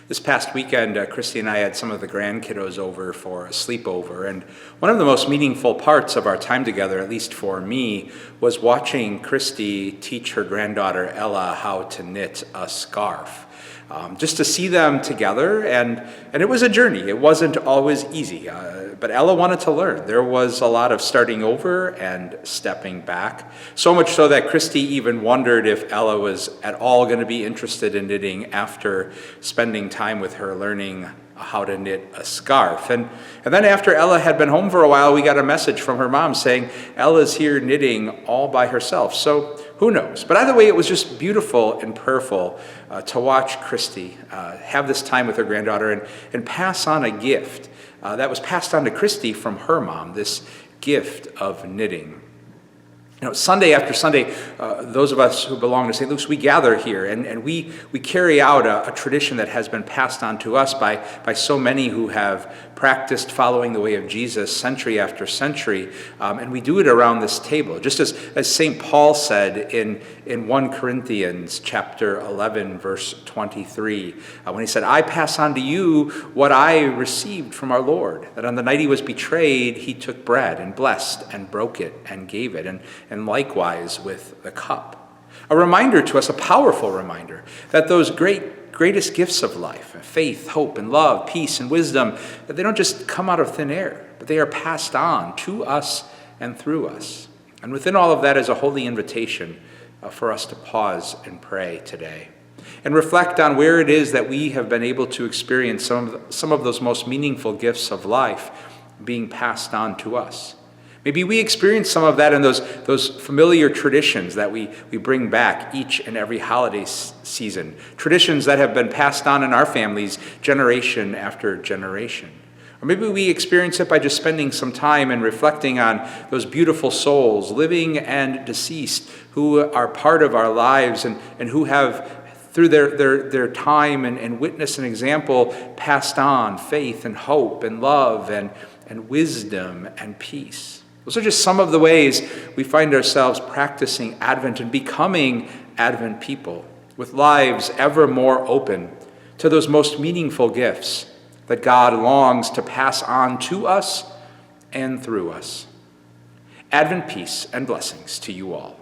This past weekend, Christy and I had some of the grandkiddos over for a sleepover, and one of the most meaningful parts of our time together, at least for me, was watching Christy teach her granddaughter Ella how to knit a scarf. Just to see them together, and it was a journey. It wasn't always easy, but Ella wanted to learn. There was a lot of starting over and stepping back, so much so that Christy even wondered if Ella was at all going to be interested in knitting after spending time with her learning how to knit a scarf. And then after Ella had been home for a while, we got a message from her mom saying, Ella's here knitting all by herself. So who knows? But either way, it was just beautiful and prayerful to watch Christy have this time with her granddaughter and pass on a gift that was passed on to Christy from her mom, this gift of knitting. You know, Sunday after Sunday, those of us who belong to St. Luke's, we gather here and we carry out a tradition that has been passed on to us by so many who have practiced following the way of Jesus century after century, and we do it around this table. Just as St. Paul said in 1 Corinthians chapter 11, verse 23, when he said, I pass on to you what I received from our Lord, that on the night he was betrayed, he took bread and blessed and broke it and gave it, and likewise with the cup. A reminder to us, a powerful reminder, that those greatest gifts of life, faith, hope, and love, peace, and wisdom, that they don't just come out of thin air, but they are passed on to us and through us. And within all of that is a holy invitation for us to pause and pray today and reflect on where it is that we have been able to experience some of those most meaningful gifts of life being passed on to us. Maybe we experience some of that in those familiar traditions that we bring back each and every holiday season, traditions that have been passed on in our families generation after generation. Or maybe we experience it by just spending some time and reflecting on those beautiful souls, living and deceased, who are part of our lives and who have, through their time and witness and example, passed on faith and hope and love and wisdom and peace. Those are just some of the ways we find ourselves practicing Advent and becoming Advent people, with lives ever more open to those most meaningful gifts that God longs to pass on to us and through us. Advent peace and blessings to you all.